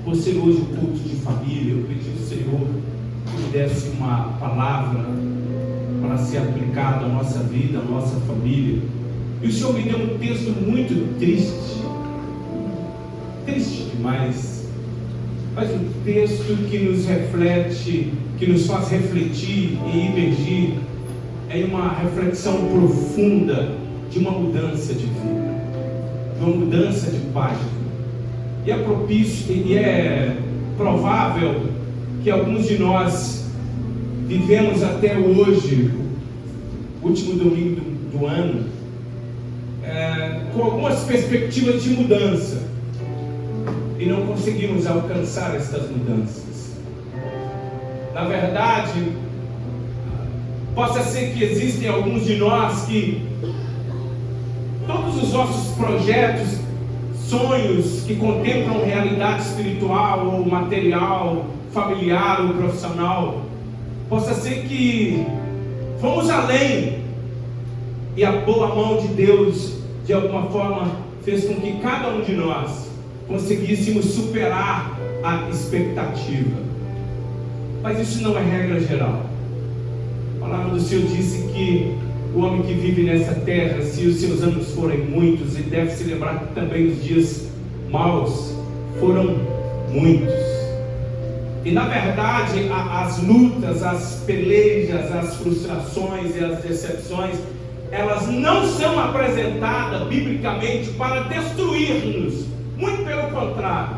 por ser hoje o culto de família, eu pedi ao Senhor que me desse uma palavra para ser aplicada à nossa vida, à nossa família. E o Senhor me deu um texto muito triste demais, mas um texto que nos reflete, que nos faz refletir e imergir em uma reflexão profunda de uma mudança de vida, de uma mudança de página. E é propício e é provável que alguns de nós vivemos até hoje, último domingo do ano, com algumas perspectivas de mudança, e não conseguimos alcançar estas mudanças. Na verdade, possa ser que existem alguns de nós que todos os nossos projetos, sonhos que contemplam realidade espiritual ou material, familiar ou profissional, possa ser que fomos além, e a boa mão de Deus de alguma forma fez com que cada um de nós conseguíssemos superar a expectativa. Mas isso não é regra geral. A palavra do Senhor disse que o homem que vive nessa terra, se os seus anos forem muitos, ele deve se lembrar que também os dias maus foram muitos. E na verdade, as lutas, as pelejas, as frustrações e as decepções, elas não são apresentadas biblicamente para destruir-nos. Muito pelo contrário,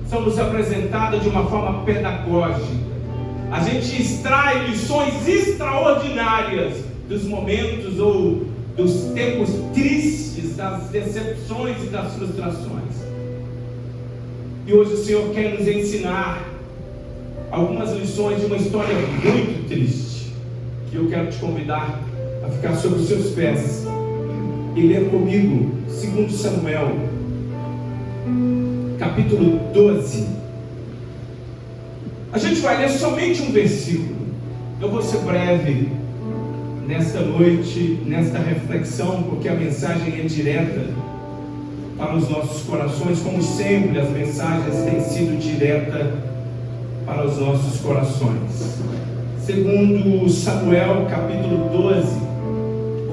são nos apresentadas de uma forma pedagógica. A gente extrai lições extraordinárias dos momentos ou dos tempos tristes, das decepções e das frustrações. E hoje o Senhor quer nos ensinar algumas lições de uma história muito triste. E eu quero te convidar a ficar sobre os seus pés e ler comigo 2 Samuel, capítulo 12. A gente vai ler somente um versículo. Eu vou ser breve nesta noite, nesta reflexão, porque a mensagem é direta para os nossos corações. Como sempre, as mensagens têm sido diretas para os nossos corações. 2 Samuel, capítulo 12,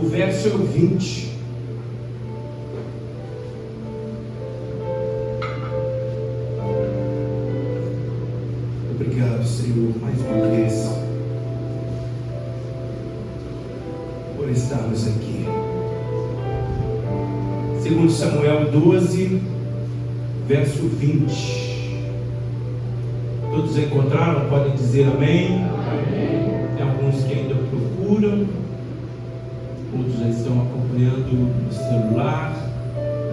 o verso é o 20. Obrigado, Senhor, mais uma vez, por estarmos aqui. 2 Samuel 12, verso 20. Todos encontraram? Podem dizer amém? Amém. Tem alguns que ainda procuram, outros já estão acompanhando no celular,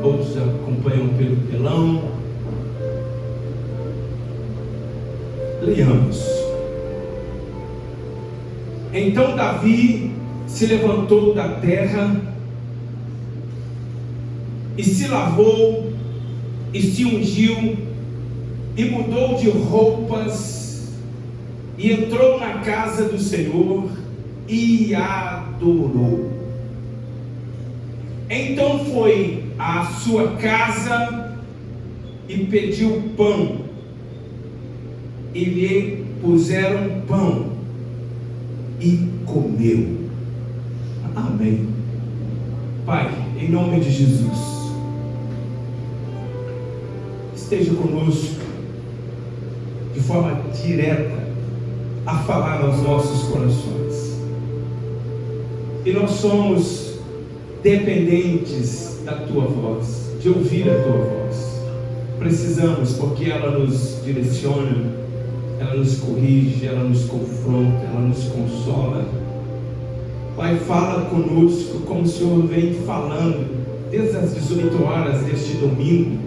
outros acompanham pelo telão. Leiamos. Então Davi se levantou da terra e se lavou e se ungiu e mudou de roupas e entrou na casa do Senhor e adorou. Então foi à sua casa e pediu pão, e lhe puseram pão e comeu. Amém. Pai, em nome de Jesus, esteja conosco de forma direta a falar aos nossos corações. E nós somos dependentes da Tua voz, de ouvir a Tua voz. Precisamos, porque ela nos direciona, ela nos corrige, ela nos confronta, ela nos consola. Pai, fala conosco como o Senhor vem falando desde as 18 horas deste domingo,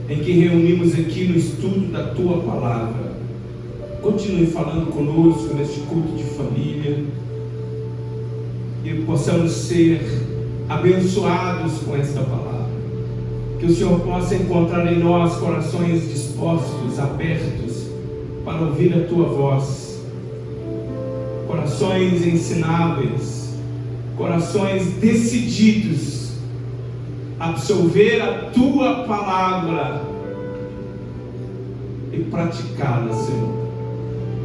em que reunimos aqui no estudo da Tua Palavra. Continue falando conosco neste culto de família, e possamos ser abençoados com esta palavra. Que o Senhor possa encontrar em nós corações dispostos, abertos, para ouvir a Tua voz, corações ensináveis, corações decididos a absorver a Tua palavra e praticá-la, Senhor.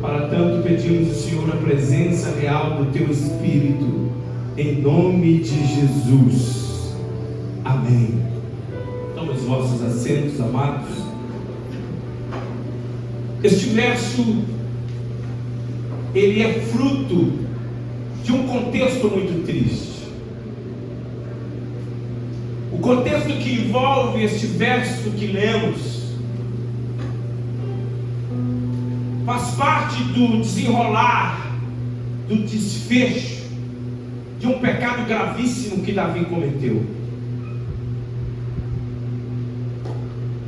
Para tanto pedimos, Senhor, a presença real do Teu Espírito, em nome de Jesus. Amém. Tome os vossos assentos, amados. Este verso, ele é fruto de um contexto muito triste. O contexto que envolve este verso que lemos faz parte do desenrolar, do desfecho de um pecado gravíssimo que Davi cometeu.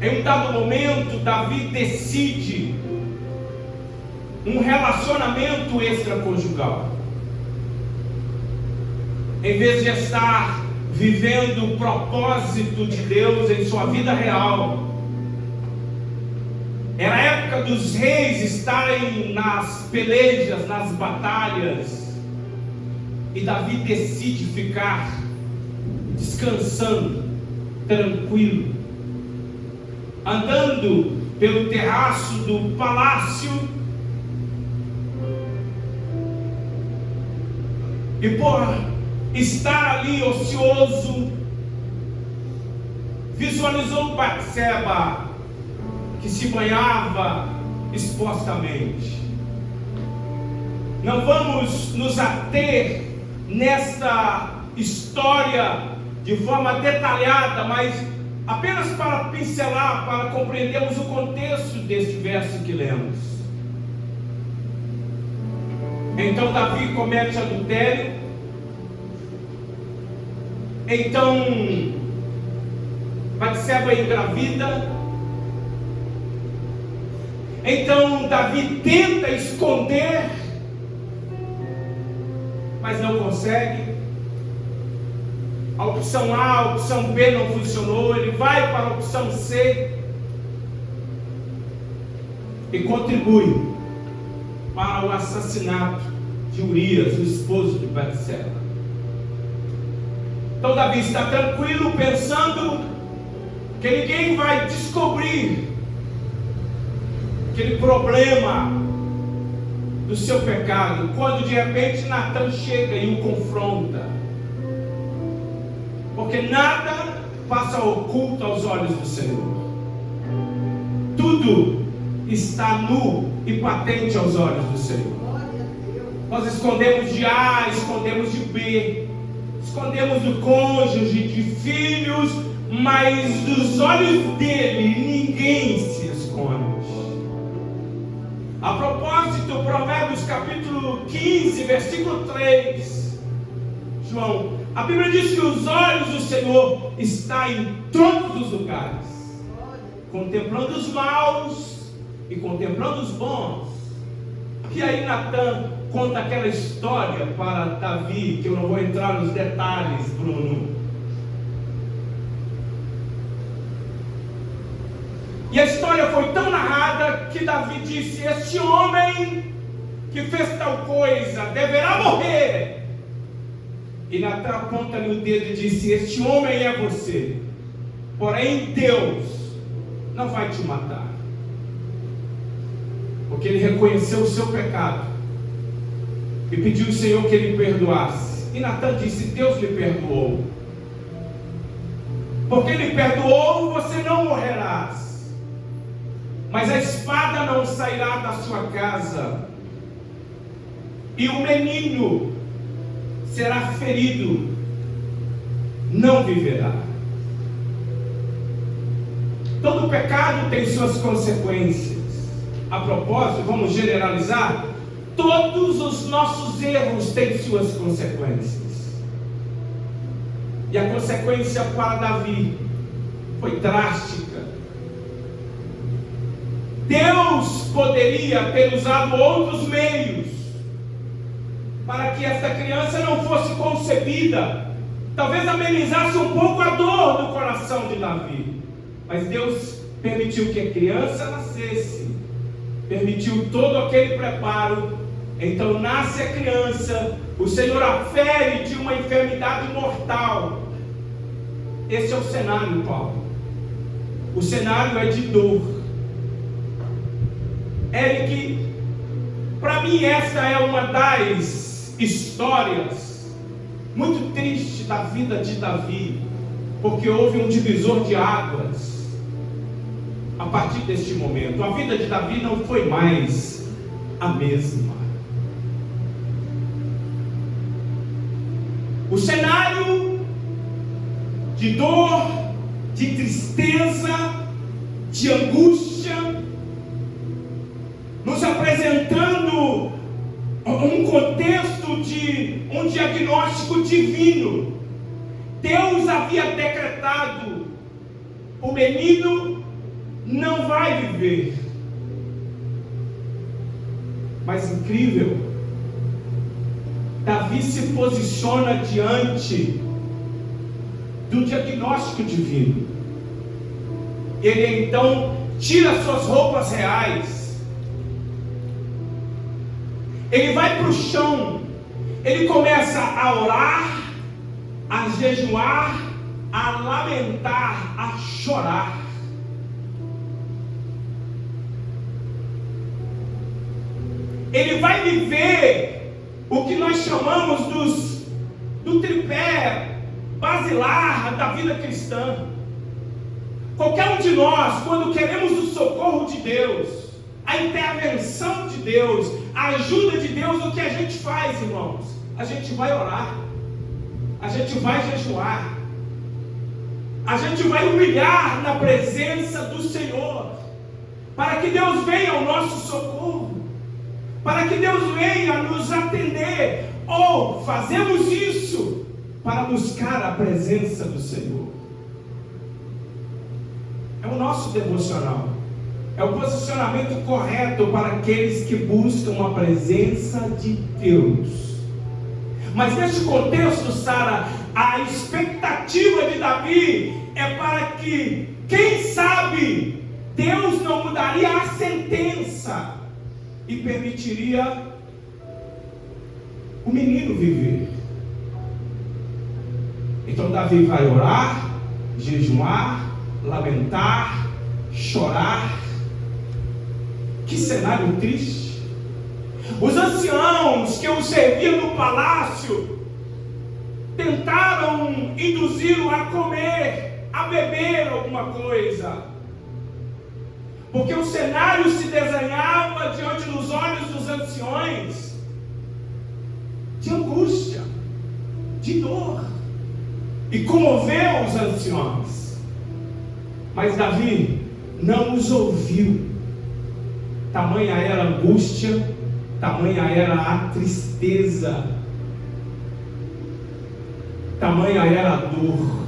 Em um dado momento, Davi decide um relacionamento extraconjugal. Em vez de estar vivendo o propósito de Deus em sua vida real, era a época dos reis estarem nas pelejas, nas batalhas, e Davi decide ficar descansando, tranquilo, andando pelo terraço do palácio, e por estar ali ocioso, visualizou Batseba, que se banhava expostamente. Não vamos nos ater nesta história de forma detalhada, mas apenas para pincelar, para compreendermos o contexto deste verso que lemos. Então Davi comete adultério. Então Batseba engravida. Então Davi tenta esconder, mas não consegue. A opção A, a opção B não funcionou. Ele vai para a opção C e contribui para o assassinato de Urias, o esposo de Batseba. Então Davi está tranquilo, pensando que ninguém vai descobrir aquele problema do seu pecado, quando de repente Natan chega e o confronta, porque nada passa oculto aos olhos do Senhor. Tudo está nu e patente aos olhos do Senhor. Nós escondemos de A, escondemos de B, escondemos do cônjuge, de filhos, mas dos olhos dele ninguém se esconde. A propósito, Provérbios capítulo 15, versículo 3, João, a Bíblia diz que os olhos do Senhor estão em todos os lugares, contemplando os maus e contemplando os bons. E aí Natan conta aquela história para Davi, que eu não vou entrar nos detalhes, Bruno. E a história foi tão narrada que Davi disse: este homem que fez tal coisa deverá morrer. E Natan aponta-lhe o dedo e disse: este homem é você, porém Deus não vai te matar, porque ele reconheceu o seu pecado e pediu ao Senhor que ele perdoasse. E Natan disse: Deus lhe perdoou, porque ele perdoou, você não morrerás, mas a espada não sairá da sua casa, e o menino será ferido, não viverá. Todo pecado tem suas consequências. A propósito, vamos generalizar, todos os nossos erros têm suas consequências. E a consequência para Davi foi drástica. Deus poderia ter usado outros meios para que esta criança não fosse concebida, talvez amenizasse um pouco a dor do coração de Davi, mas Deus permitiu que a criança nascesse, permitiu todo aquele preparo. Então nasce a criança, o Senhor a fere de uma enfermidade mortal. Esse é o cenário, Paulo. O cenário é de dor. Eric, para mim esta é uma das histórias muito tristes da vida de Davi, porque houve um divisor de águas a partir deste momento. A vida de Davi não foi mais a mesma. O cenário de dor, de tristeza, de angústia, nos apresentando um contexto de um diagnóstico divino. Deus havia decretado: o menino não vai viver. Mas incrível, Davi se posiciona diante do diagnóstico divino. Ele então tira suas roupas reais, ele vai para o chão, ele começa a orar, a jejuar, a lamentar, a chorar. Ele vai viver o que nós chamamos do tripé basilar da vida cristã. Qualquer um de nós, quando queremos o socorro de Deus, a intervenção de Deus, a ajuda de Deus, o que a gente faz, irmãos? A gente vai orar, a gente vai jejuar, a gente vai humilhar na presença do Senhor, para que Deus venha ao nosso socorro, para que Deus venha nos atender. Ou fazemos isso para buscar a presença do Senhor. É o nosso devocional, é o posicionamento correto para aqueles que buscam a presença de Deus. Mas neste contexto, Sara, a expectativa de Davi é para que, quem sabe, Deus não mudaria a sentença e permitiria o menino viver. Então Davi vai orar, jejuar, lamentar, chorar. Que cenário triste. Os anciãos que o serviam no palácio tentaram induzi-lo a comer, a beber alguma coisa, porque o cenário se desenhava diante dos olhos dos anciões de angústia, de dor, e comoveu os anciões. Mas Davi não os ouviu. Tamanha era a angústia, tamanha era a tristeza, tamanha era a dor.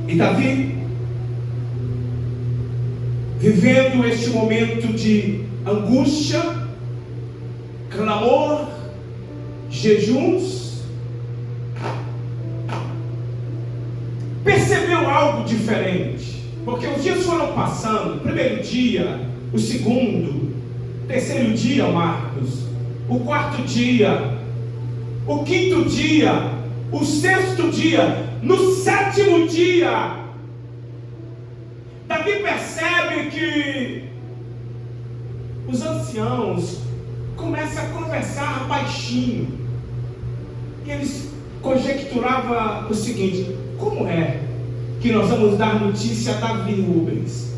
E Davi, vivendo este momento de angústia, clamor, jejuns, percebeu algo diferente. Porque os dias foram passando, o primeiro dia, o segundo, o terceiro dia, Marcos, o quarto dia, o quinto dia, o sexto dia, no sétimo dia, Davi percebe que os anciãos começam a conversar baixinho, e eles conjecturavam o seguinte: como é que nós vamos dar notícia a Davi, Rubens,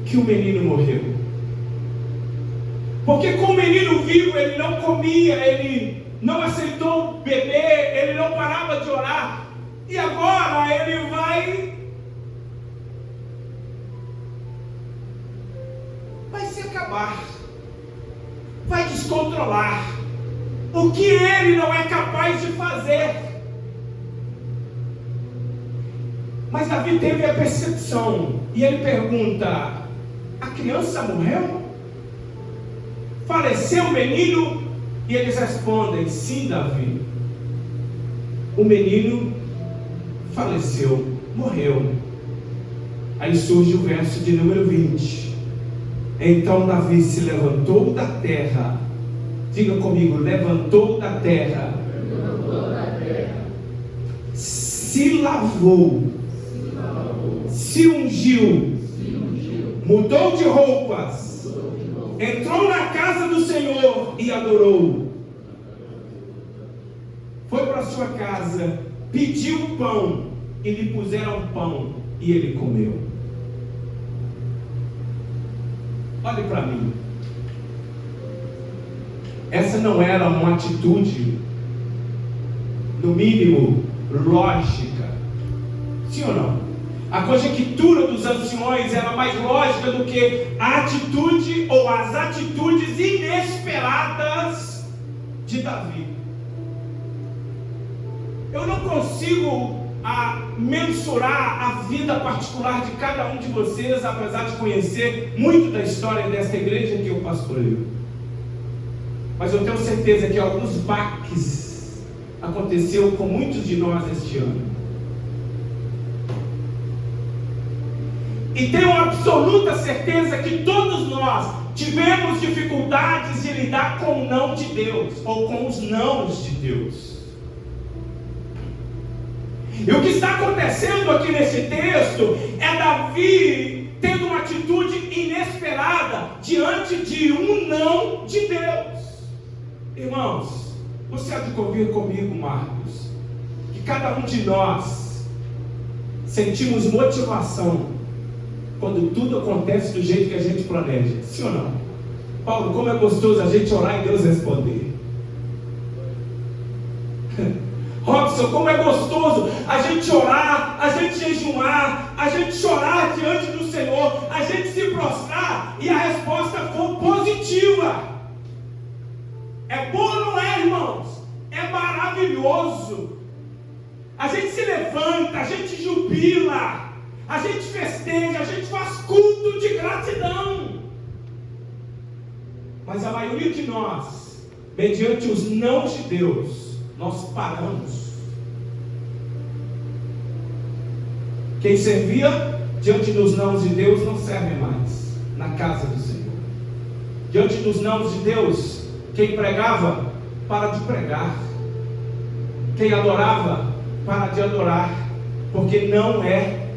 que o menino morreu? Porque com o menino vivo ele não comia, ele não aceitou beber, ele não parava de orar, e agora ele vai se acabar, vai descontrolar o que ele não é capaz de fazer. Mas Davi teve a percepção, e ele pergunta: a criança morreu? Faleceu o menino? E eles respondem: sim, Davi, o menino faleceu, morreu. Aí surge o verso de número 20. Então Davi se levantou da terra. Diga comigo: levantou da terra. Se lavou, se ungiu, mudou de roupas, entrou na casa do Senhor e adorou. Foi para sua casa, pediu pão e lhe puseram pão e ele comeu. Olhe para mim. Essa não era uma atitude, no mínimo, lógica. Sim ou não? A conjectura dos anciões era mais lógica do que a atitude ou as atitudes inesperadas de Davi. Eu não consigo mensurar a vida particular de cada um de vocês, apesar de conhecer muito da história desta igreja que eu pastoreio. Mas eu tenho certeza que alguns baques aconteceu com muitos de nós este ano. E tenho absoluta certeza que todos nós tivemos dificuldades de lidar com o não de Deus, ou com os nãos de Deus. E o que está acontecendo aqui nesse texto é Davi tendo uma atitude inesperada diante de um não de Deus. Irmãos, você há de convir comigo, Marcos, que cada um de nós sentimos motivação quando tudo acontece do jeito que a gente planeja. Sim ou não? Paulo, como é gostoso a gente orar e Deus responder. Robson, como é gostoso a gente orar, a gente jejuar, a gente chorar diante do Senhor, a gente se prostrar e a resposta for positiva. É bom ou não é, irmãos? É maravilhoso. A gente se levanta, a gente jubila, a gente festeja, a gente faz culto de gratidão. Mas a maioria de nós, mediante os nãos de Deus, nós paramos. Quem servia diante dos nãos de Deus não serve mais na casa do Senhor. Diante dos nãos de Deus, quem pregava, para de pregar. Quem adorava, para de adorar. Porque não é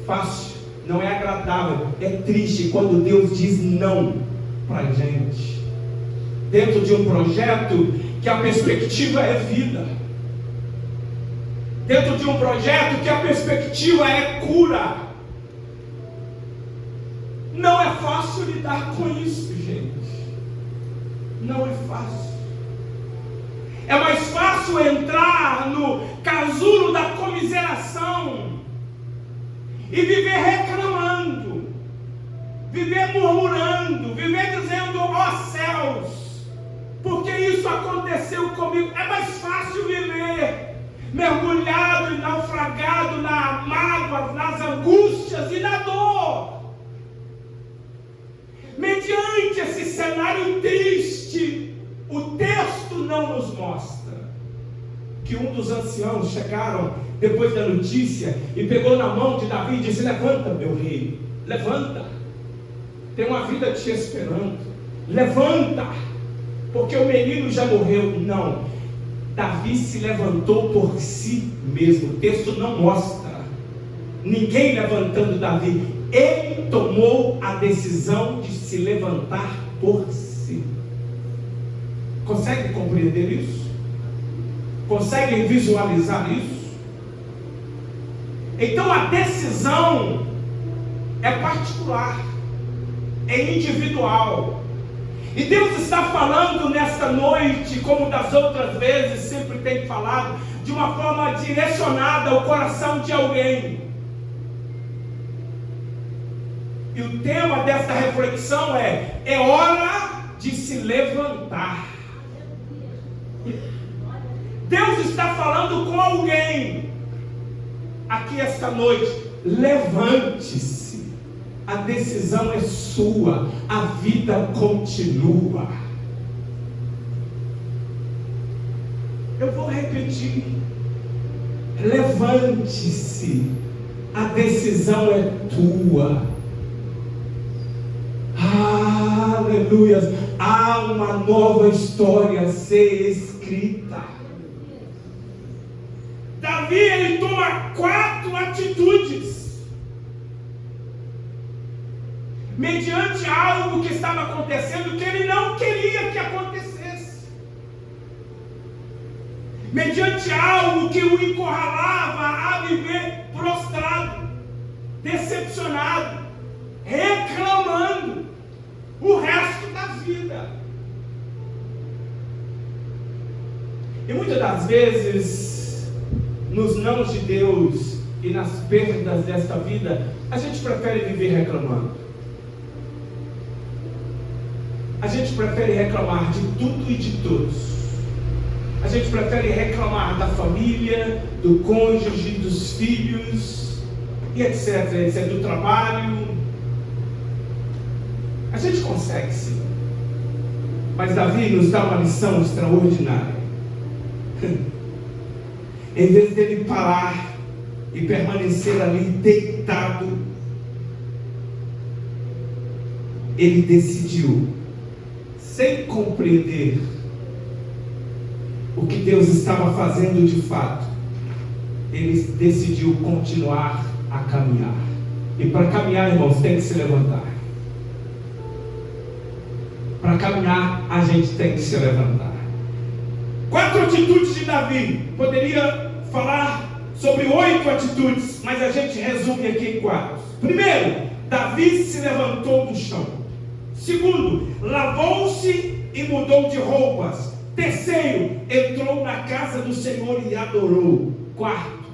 fácil, não é agradável, é triste quando Deus diz não para a gente. Dentro de um projeto que a perspectiva é vida, dentro de um projeto que a perspectiva é cura. Não é fácil lidar com isso, gente. Não é fácil. É mais fácil entrar no casulo da comiseração e viver reclamando, viver murmurando, viver dizendo: ó céus, porque isso aconteceu comigo. É mais fácil viver mergulhado e naufragado na mágoa, nas angústias e na dor. Mediante esse cenário triste, o texto não nos mostra que um dos anciãos chegaram depois da notícia e pegou na mão de Davi e disse: levanta, meu rei, levanta, tem uma vida te esperando, levanta, porque o menino já morreu. Não, Davi se levantou por si mesmo. O texto não mostra ninguém levantando Davi. Ele tomou a decisão de se levantar por si. Consegue compreender isso? Conseguem visualizar isso? Então a decisão é particular, é individual. E Deus está falando nesta noite, como das outras vezes sempre tem falado, de uma forma direcionada ao coração de alguém. E o tema desta reflexão é hora de se levantar. Deus está falando com alguém aqui esta noite. Levante-se. A decisão é sua. A vida continua. Eu vou repetir. Levante-se. A decisão é tua. Aleluia. Há uma nova história a ser escrita. Davi, ele toma 4 atitudes. mediante algo que estava acontecendo que ele não queria que acontecesse, mediante algo que o encurralava a viver prostrado, decepcionado, reclamando o resto da vida. E muitas das vezes, nos nãos de Deus e nas perdas desta vida, a gente prefere viver reclamando. A gente prefere reclamar de tudo e de todos. A gente prefere reclamar da família, do cônjuge, dos filhos, e etc, etc, do trabalho. A gente consegue sim. Mas Davi nos dá uma lição extraordinária. Em vez dele parar e permanecer ali deitado, ele decidiu, sem compreender o que Deus estava fazendo de fato, ele decidiu continuar a caminhar. E para caminhar, irmãos, tem que se levantar. Para caminhar, a gente tem que se levantar. 4 atitudes de Davi. Poderia falar sobre 8 atitudes, mas a gente resume aqui em 4. Primeiro, Davi se levantou do chão. Segundo, lavou-se e mudou de roupas. Terceiro, entrou na casa do Senhor e adorou. Quarto,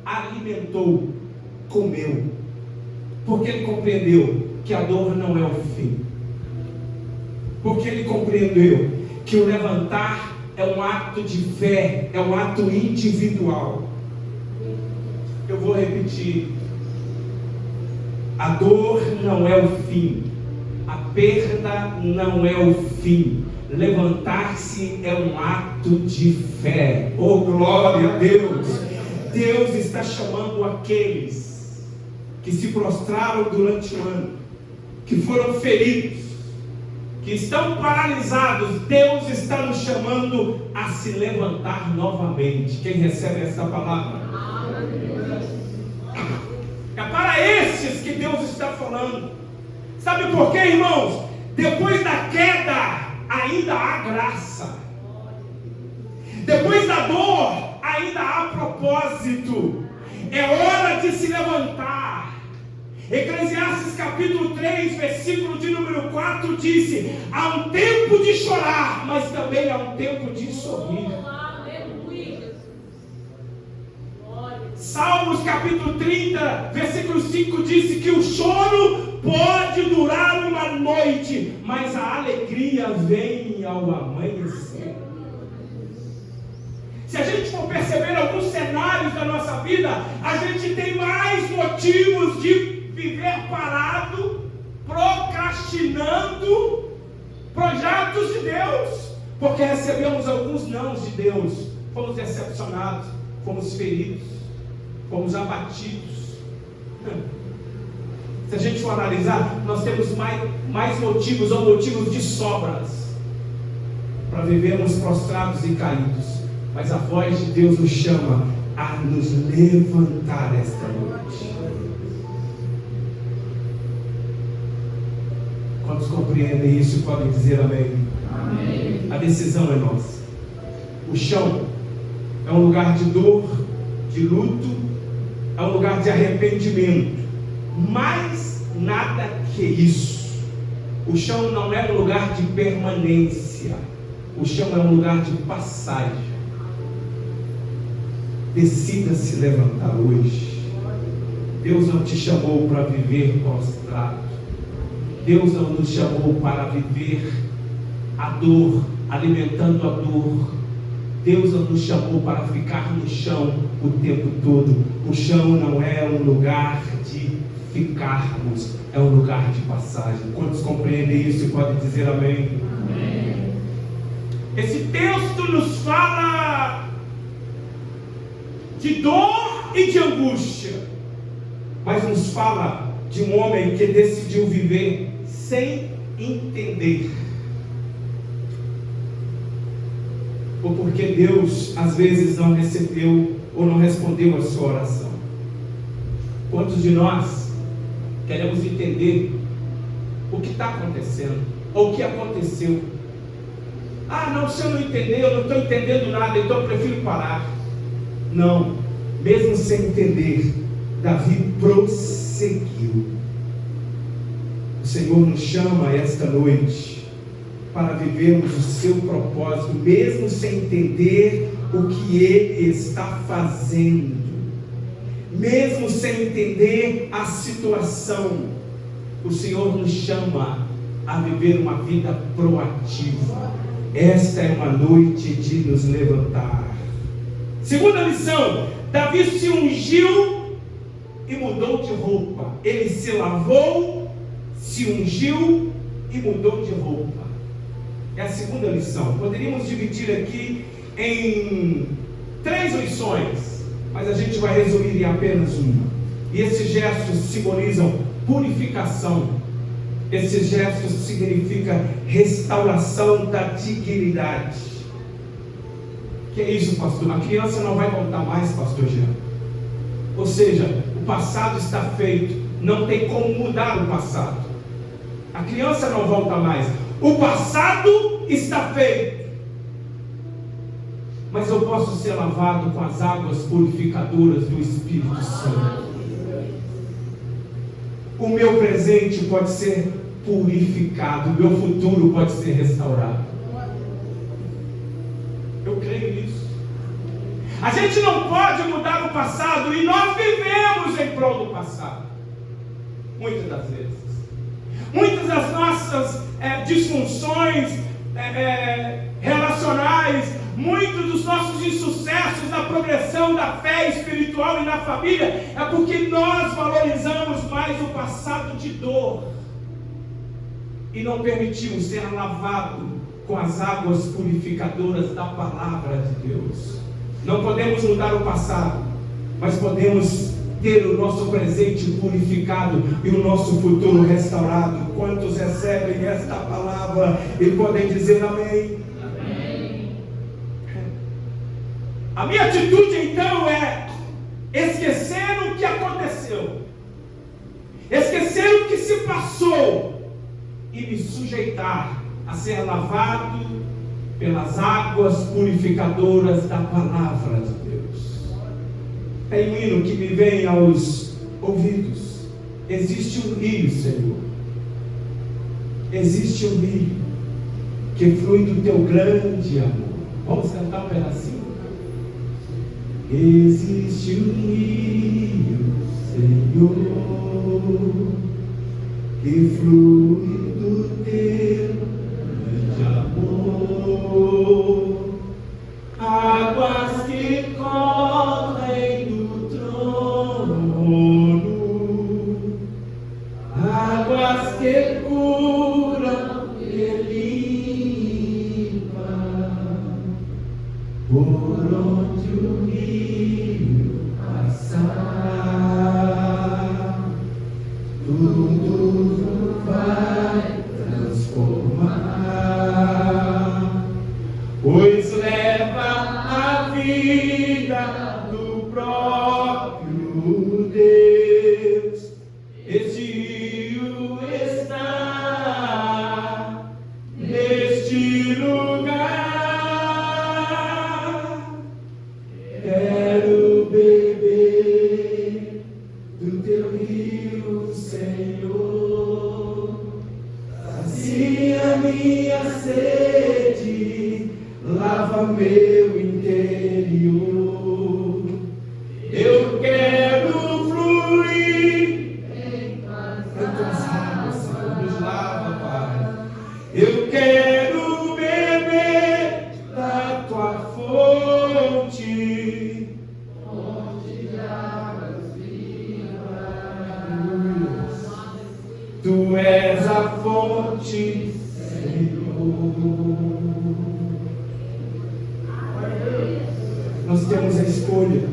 alimentou, comeu, porque ele compreendeu que a dor não é o fim, porque ele compreendeu que o levantar é um ato de fé, é um ato individual. Eu vou repetir: a dor não é o fim, a perda não é o fim. Levantar-se é um ato de fé. Oh, glória a Deus! Deus está chamando aqueles que se prostraram durante o ano, que foram feridos, que estão paralisados. Deus está nos chamando a se levantar novamente. Quem recebe esta palavra? É para esses que Deus está falando. Sabe por quê, irmãos? Depois da queda ainda há graça. Depois da dor ainda há propósito. É hora de se levantar. Eclesiastes capítulo 3, versículo de número 4 disse: há um tempo de chorar, mas também há um tempo de sorrir. Salmos capítulo 30, versículo 5 disse que o choro pode durar uma noite, mas a alegria vem ao amanhecer. Se a gente for perceber alguns cenários da nossa vida, a gente tem mais motivos de viver parado, procrastinando projetos de Deus, porque recebemos alguns nãos de Deus, fomos decepcionados, fomos feridos, fomos abatidos. Se a gente for analisar, nós temos mais motivos ou motivos de sobras para vivermos prostrados e caídos. Mas a voz de Deus nos chama a nos levantar esta noite. Quantos compreendem isso podem dizer amém? Amém. A decisão é nossa. O chão é um lugar de dor, de luto, é um lugar de arrependimento. Mais nada que isso. O chão não é um lugar de permanência. O chão é um lugar de passagem. Decida se levantar hoje. Deus não te chamou para viver prostrado. Deus não nos chamou para viver a dor, alimentando a dor. Deus não nos chamou para ficar no chão o tempo todo. O chão não é um lugar de ficarmos, é um lugar de passagem. Quantos compreendem isso e podem dizer amém? Amém. Esse texto nos fala de dor e de angústia, mas nos fala de um homem que decidiu viver sem entender ou porque Deus às vezes não recebeu ou não respondeu a sua oração. Quantos de nós queremos entender o que está acontecendo, ou o que aconteceu. Ah, não, se eu não entender, eu não estou entendendo nada, então eu prefiro parar. Não, mesmo sem entender, Davi prosseguiu. O Senhor nos chama esta noite para vivermos o seu propósito, mesmo sem entender o que Ele está fazendo, mesmo sem entender a situação. O Senhor nos chama a viver uma vida proativa. Esta é uma noite de nos levantar. Segunda lição: Davi se ungiu e mudou de roupa. Ele se lavou, se ungiu e mudou de roupa. É a segunda lição. Poderíamos dividir aqui em 3 lições, mas a gente vai resumir em apenas uma. E esses gestos simbolizam purificação. Esses gestos significam restauração da dignidade. Que é isso, pastor? A criança não vai voltar mais, pastor Jean. Ou seja, o passado está feito, não tem como mudar o passado. A criança não volta mais, o passado está feito. Mas eu posso ser lavado com as águas purificadoras do Espírito Santo. O meu presente pode ser purificado, o meu futuro pode ser restaurado. Eu creio nisso. A gente não pode mudar o passado, e nós vivemos em prol do passado. Muitas das vezes. Muitas das nossas disfunções relacionais, muitos dos nossos insucessos na progressão da fé espiritual e na família, é porque nós valorizamos mais o passado de dor e não permitimos ser lavado com as águas purificadoras da palavra de Deus. Não podemos mudar o passado, mas podemos ter o nosso presente purificado e o nosso futuro restaurado. Quantos recebem esta palavra e podem dizer amém? Amém. A minha atitude então é esquecer o que aconteceu, esquecer o que se passou e me sujeitar a ser lavado pelas águas purificadoras da palavra de Deus. Tem um hino que me vem aos ouvidos: existe um rio, Senhor, existe um rio que flui do teu grande amor. Vamos cantar um pedacinho. Existe um rio, Senhor, que flui do teu grande amor, águas que correm do trono, águas que curam e limpam, por onde o rio passar, tudo vai transformar, pois leva a vida do próprio Deus. Esse rio está neste lugar. Quero beber do teu rio, Senhor. Sacia minha sede, lava meu interior. Eu quero fluir em tuas águas, Senhor, nos lava, Pai. Eu quero beber da tua fonte, fonte de águas vivas. Tu és a fonte, Senhor. Nós temos a escolha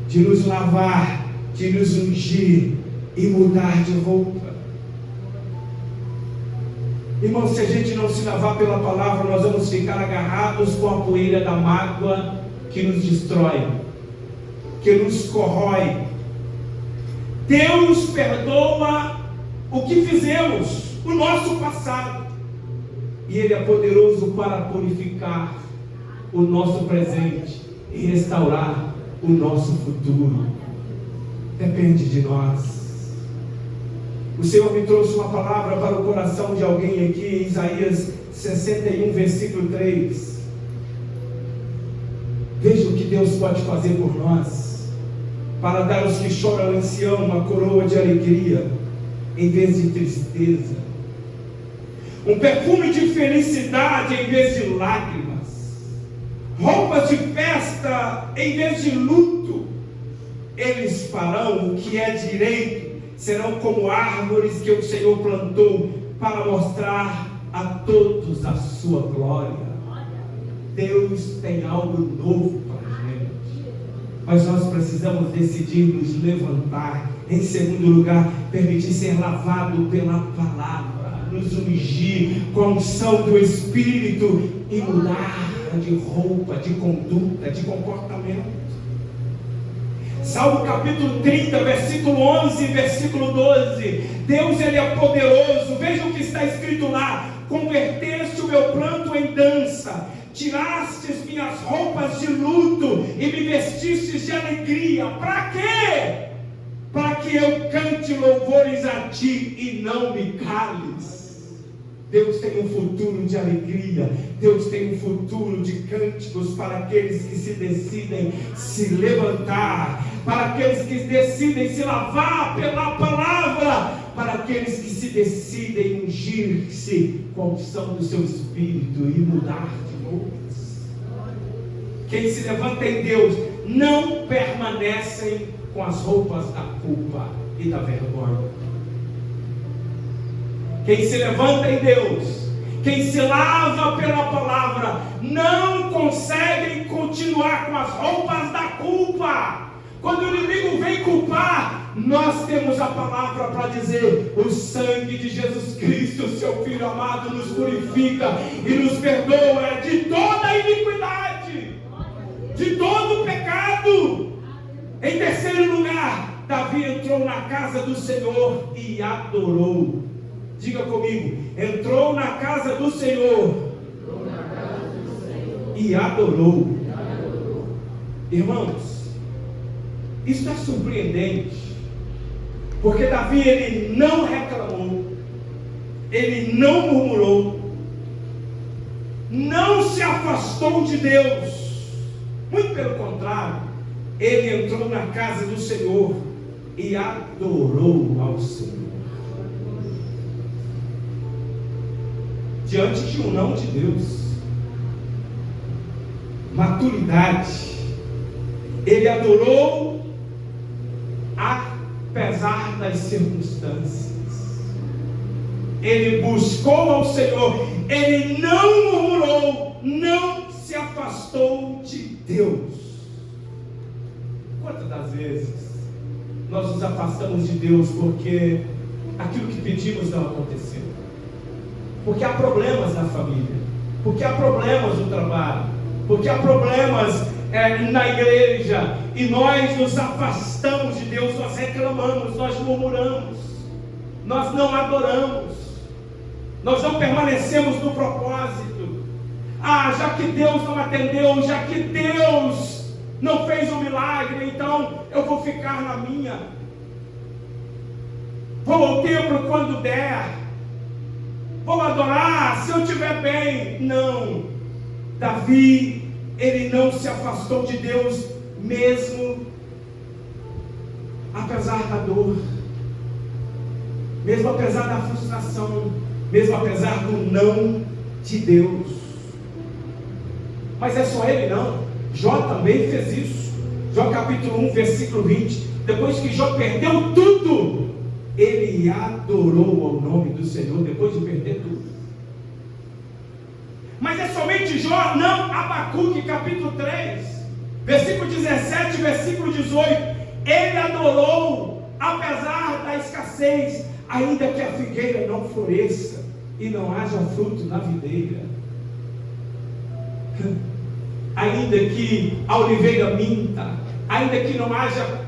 de nos lavar, de nos ungir e mudar de roupa. Irmão, se a gente não se lavar pela palavra, nós vamos ficar agarrados com a poeira da mágoa que nos destrói, que nos corrói. Deus perdoa o que fizemos, o nosso passado. E Ele é poderoso para purificar o nosso presente e restaurar o nosso futuro. Depende de nós. O Senhor me trouxe uma palavra para o coração de alguém aqui em Isaías 61, versículo 3. Veja o que Deus pode fazer por nós, para dar aos que choram em Sião uma coroa de alegria, em vez de tristeza, um perfume de felicidade em vez de lágrimas, roupas de festa em vez de luto. Eles farão o que é direito, serão como árvores que o Senhor plantou para mostrar a todos a sua glória. Deus tem algo novo para a gente, mas nós precisamos decidir nos levantar. Em segundo lugar, permitir ser lavado pela palavra, nos ungir com a unção do Espírito e mudar de roupa, de conduta, de comportamento. Salmo capítulo 30, versículo 11 e versículo 12. Deus, Ele é poderoso. Veja o que está escrito lá: converteste o meu pranto em dança, tirastes minhas roupas de luto e me vestistes de alegria. Para quê? Para que eu cante louvores a ti e não me cales. Deus tem um futuro de alegria. Deus tem um futuro de cânticos para aqueles que se decidem se levantar, para aqueles que decidem se lavar pela palavra, para aqueles que se decidem ungir-se com a unção do seu Espírito e mudar de roupas. Quem se levanta em Deus não permanecem com as roupas da culpa e da vergonha. Quem se levanta em Deus, quem se lava pela palavra, não conseguem continuar com as roupas da culpa. Quando o inimigo vem culpar, nós temos a palavra para dizer: o sangue de Jesus Cristo, seu Filho amado, nos purifica e nos perdoa de toda iniquidade, de todo pecado. Em terceiro lugar, Davi entrou na casa do Senhor e adorou. Diga comigo: entrou na casa do Senhor e adorou. Irmãos, isso é surpreendente, porque Davi, ele não reclamou, ele não murmurou, não se afastou de Deus. Muito pelo contrário, ele entrou na casa do Senhor e adorou ao Senhor. Diante de um não de Deus, maturidade, ele adorou apesar das circunstâncias. Ele buscou ao Senhor, ele não murmurou, não se afastou de Deus. Quantas das vezes nós nos afastamos de Deus porque aquilo que pedimos não aconteceu? Porque há problemas na família, porque há problemas no trabalho, porque há problemas na igreja, e nós nos afastamos de Deus, nós reclamamos, nós murmuramos, nós não adoramos, nós não permanecemos no propósito. Já que Deus não atendeu, já que Deus não fez um milagre, então eu vou ficar na minha, vou ao templo quando der, vou adorar se eu estiver bem. Não, Davi, ele não se afastou de Deus, mesmo apesar da dor, mesmo apesar da frustração, mesmo apesar do não de Deus. Mas é só ele não, Jó também fez isso. Jó capítulo 1, versículo 20, depois que Jó perdeu tudo, ele adorou ao nome do Senhor depois de perder tudo. Mas é somente Jó? Não. Abacuque capítulo 3, versículo 17, versículo 18, ele adorou apesar da escassez, ainda que a figueira não floresça e não haja fruto na videira, ainda que a oliveira minta, ainda que não haja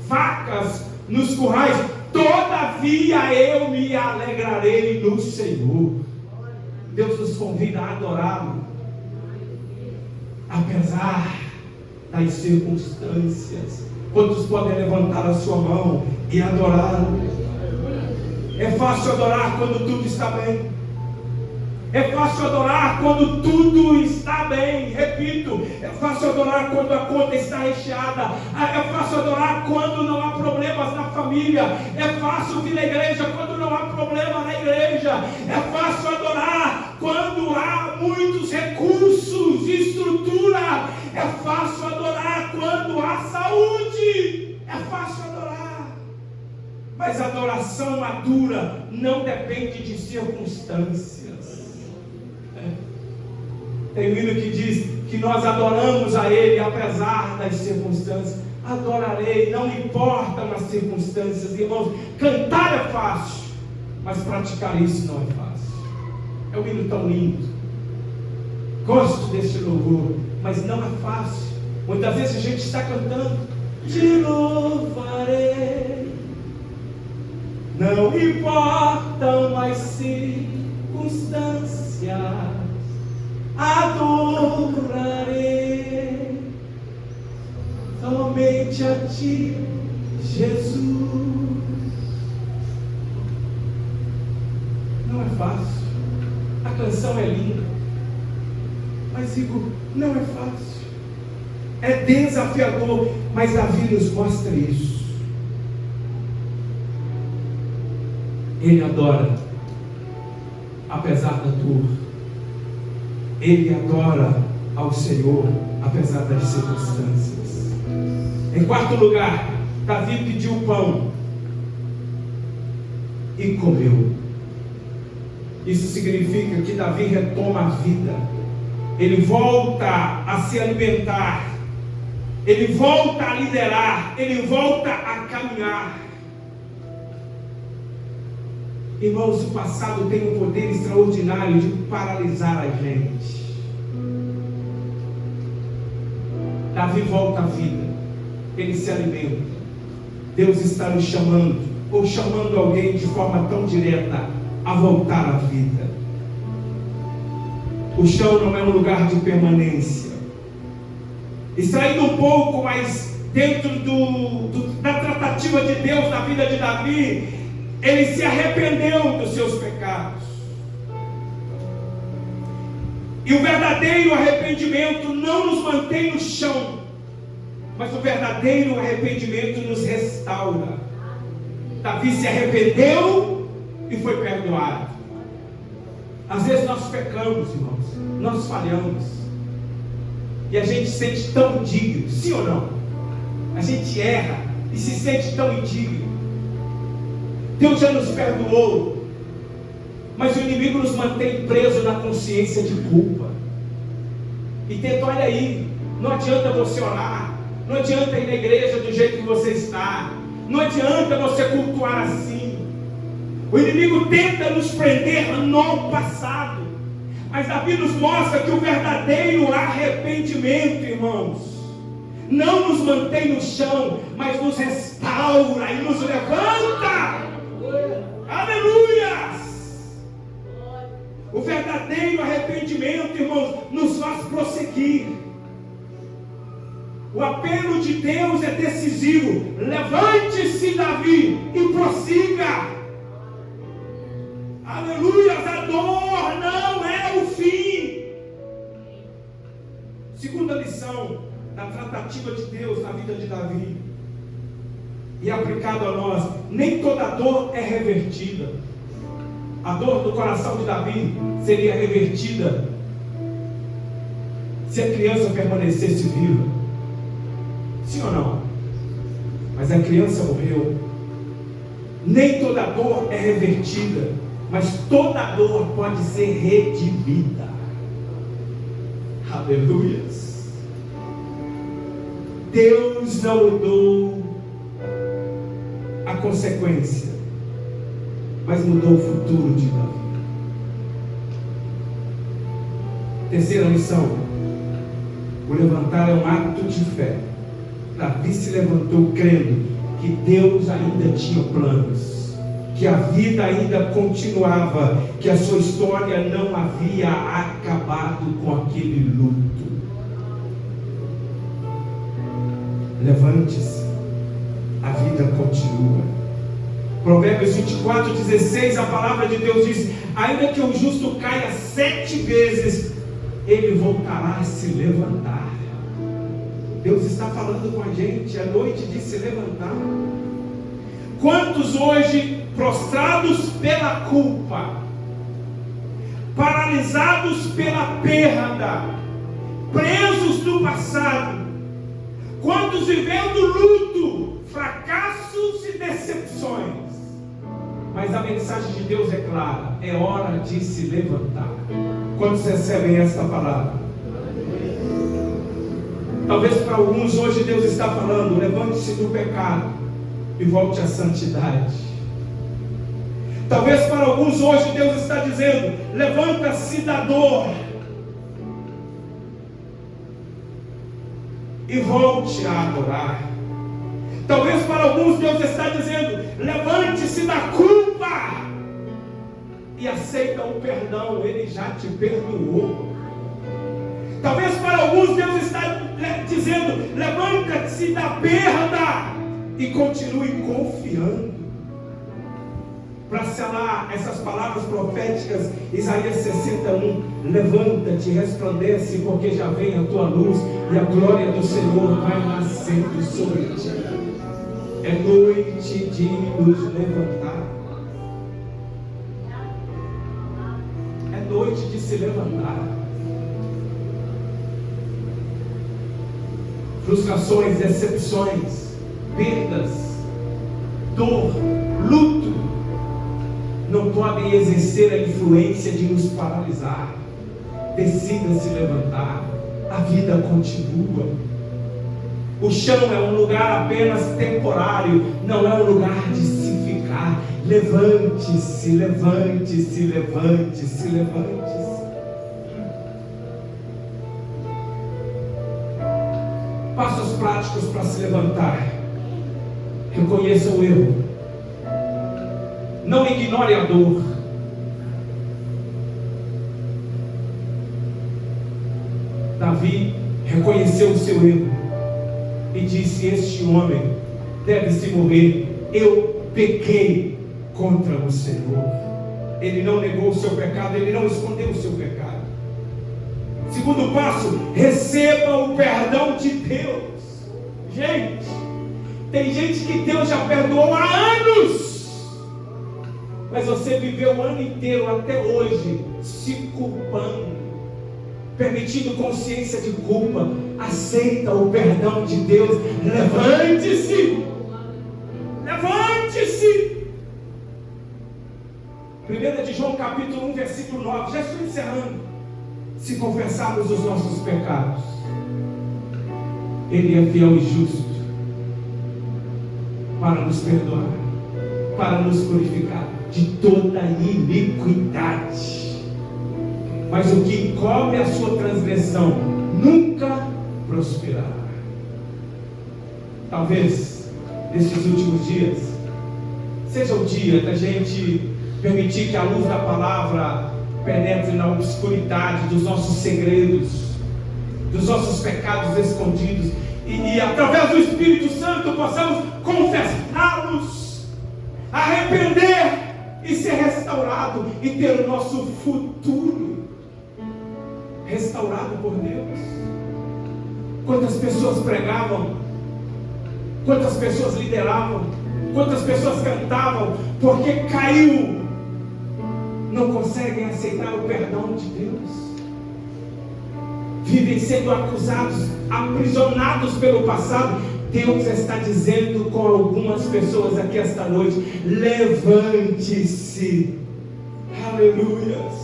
vacas nos currais, todavia eu me alegrarei no Senhor. Deus nos convida a adorá-lo, apesar das circunstâncias. Quantos podem levantar a sua mão e adorá-lo? É fácil adorar quando tudo está bem. É fácil adorar quando tudo está bem. Repito, é fácil adorar quando a conta está recheada. É fácil adorar quando não há problemas na família. É fácil vir na igreja quando não há problema na igreja. É fácil adorar quando há muitos recursos e estrutura. É fácil adorar quando há saúde. É fácil adorar. Mas a adoração madura não depende de circunstâncias. Tem um hino que diz que nós adoramos a Ele apesar das circunstâncias. Adorarei, não importam as circunstâncias, irmãos. Cantar é fácil, mas praticar isso não é fácil. É um hino tão lindo. Gosto desse louvor, mas não é fácil. Muitas vezes a gente está cantando: te louvarei, não importam as circunstâncias, adorarei somente a ti, Jesus. Não é fácil. A canção é linda, mas digo, não é fácil. É desafiador, mas Davi nos mostra isso. Ele adora apesar da dor. Ele adora ao Senhor apesar das circunstâncias. Em quarto lugar, Davi pediu pão e comeu. Isso significa que Davi retoma a vida. Ele volta a se alimentar. Ele volta a liderar. Ele volta a caminhar. Irmãos, o passado tem um poder extraordinário de paralisar a gente. Davi volta à vida. Ele se alimenta. Deus está nos chamando, ou chamando alguém de forma tão direta, a voltar à vida. O chão não é um lugar de permanência. Extraindo um pouco, mas dentro da tratativa de Deus na vida de Davi, ele se arrependeu dos seus pecados. E o verdadeiro arrependimento não nos mantém no chão, mas o verdadeiro arrependimento nos restaura. Davi se arrependeu e foi perdoado. Às vezes nós pecamos, irmãos, nós falhamos, e a gente se sente tão indigno, sim ou não? A gente erra e se sente tão indigno. Deus já nos perdoou, mas o inimigo nos mantém presos na consciência de culpa. E tenta, olha aí, não adianta você orar, não adianta ir na igreja do jeito que você está, não adianta você cultuar assim. O inimigo tenta nos prender no passado, mas Davi nos mostra que o verdadeiro arrependimento, irmãos, não nos mantém no chão, mas nos restaura e nos levanta. Aleluia! O verdadeiro arrependimento, irmãos, nos faz prosseguir. O apelo de Deus é decisivo. Levante-se, Davi, e prossiga. Aleluia! A dor não é o fim. Segunda lição da tratativa de Deus na vida de Davi, e aplicado a nós: nem toda dor é revertida. A dor do coração de Davi seria revertida se a criança permanecesse viva. Sim ou não? Mas a criança morreu. Nem toda dor é revertida, mas toda dor pode ser redimida. Aleluias. Deus não mudou a consequência, mas mudou o futuro de Davi. Terceira lição: o levantar é um ato de fé. Davi se levantou crendo que Deus ainda tinha planos, que a vida ainda continuava, que a sua história não havia acabado com aquele luto. Levante-se, a vida continua. Provérbios 24:16, a palavra de Deus diz: ainda que o justo caia 7 vezes, ele voltará a se levantar. Deus está falando com a gente, é noite de se levantar. Quantos hoje prostrados pela culpa, paralisados pela perda, presos no passado, quantos vivendo luto, fracassos e decepções. Mas a mensagem de Deus é clara: é hora de se levantar. Quantos recebem esta palavra? Talvez para alguns hoje Deus está falando: levante-se do pecado e volte à santidade. Talvez para alguns hoje Deus está dizendo: levanta-se da dor e volte a adorar. Talvez para alguns Deus está dizendo: levante-se da culpa e aceita o perdão, Ele já te perdoou. Talvez para alguns Deus está dizendo: levanta-se da perda e continue confiando. Para selar essas palavras proféticas, Isaías 61: levanta-te, resplandece, porque já vem a tua luz e a glória do Senhor vai nascendo sobre ti. É noite de nos levantar. É noite de se levantar. Frustrações, decepções, perdas, dor, luto não podem exercer a influência de nos paralisar. Decida se levantar. A vida continua. O chão é um lugar apenas temporário, não é um lugar de se ficar. Levante-se, levante-se, levante-se, levante-se. Passos práticos para se levantar. Reconheça o erro. Não ignore a dor. Davi reconheceu o seu erro e disse: este homem deve se morrer. Eu pequei contra o Senhor. Ele não negou o seu pecado, ele não escondeu o seu pecado. Segundo passo: receba o perdão de Deus. Gente, tem gente que Deus já perdoou há anos, mas você viveu o ano inteiro até hoje se culpando, permitindo consciência de culpa. Aceita o perdão de Deus. Levante-se, levante-se. 1 de João capítulo 1 versículo 9. Já estou encerrando. Se confessarmos os nossos pecados, Ele é fiel e justo para nos perdoar, para nos purificar de toda iniquidade. Mas o que encobre a sua transgressão nunca prosperará. Talvez nesses últimos dias seja o dia da gente permitir que a luz da palavra penetre na obscuridade dos nossos segredos, dos nossos pecados escondidos, e através do Espírito Santo possamos confessá-los, arrepender e ser restaurado, e ter o nosso futuro restaurado por Deus. Quantas pessoas pregavam, quantas pessoas lideravam, quantas pessoas cantavam, porque caiu, não conseguem aceitar o perdão de Deus, vivem sendo acusados, aprisionados pelo passado. Deus está dizendo com algumas pessoas aqui esta noite: levante-se, aleluias,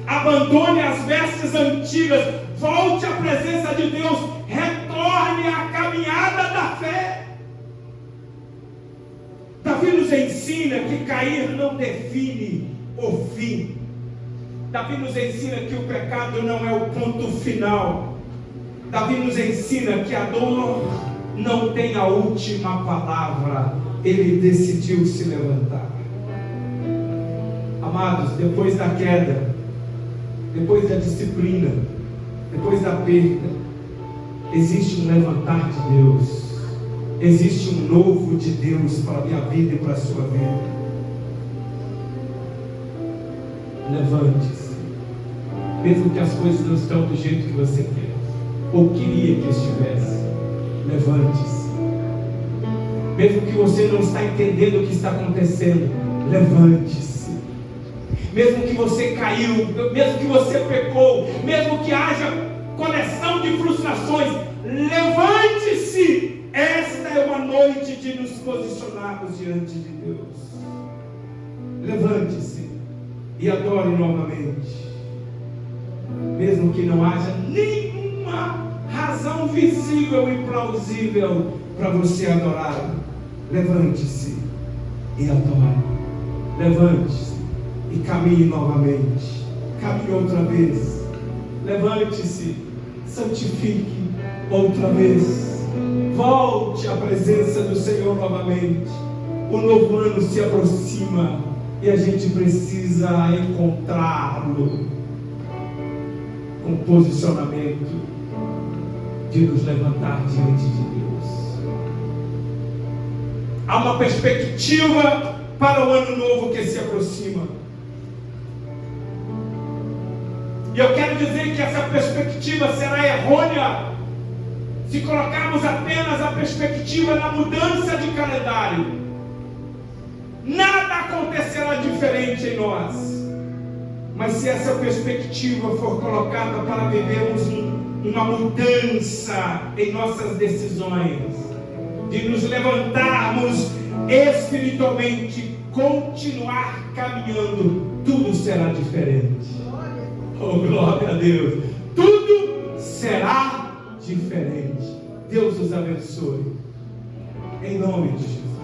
abandone as vestes antigas, volte à presença de Deus, retorne à caminhada da fé. Davi nos ensina que cair não define o fim. Davi nos ensina que o pecado não é o ponto final. Davi nos ensina que a dor não tem a última palavra. Ele decidiu se levantar. Amados, depois da queda, depois da disciplina, depois da perda, existe um levantar de Deus. Existe um novo de Deus para a minha vida e para a sua vida. Levante-se. Mesmo que as coisas não estão do jeito que você quer, ou queria que estivesse. Levante-se. Mesmo que você não está entendendo o que está acontecendo, levante-se. Mesmo que você caiu, mesmo que você pecou, mesmo que haja coleção de frustrações, levante-se. Esta é uma noite de nos posicionarmos diante de Deus. Levante-se e adore novamente. Mesmo que não haja nenhuma razão visível e plausível para você adorar, levante-se e adore. Levante-se e caminhe novamente. Caminhe outra vez. Levante-se, santifique outra vez. Volte à presença do Senhor novamente. O novo ano se aproxima e a gente precisa encontrá-lo com posicionamento de nos levantar diante de Deus. Há uma perspectiva para o ano novo que se aproxima. E eu quero dizer que essa perspectiva será errônea se colocarmos apenas a perspectiva na mudança de calendário. Nada acontecerá diferente em nós. Mas se essa perspectiva for colocada para vivermos uma mudança em nossas decisões, de nos levantarmos espiritualmente, continuar caminhando, tudo será diferente. Oh, glória a Deus! Tudo será diferente. Deus os abençoe. Em nome de Jesus.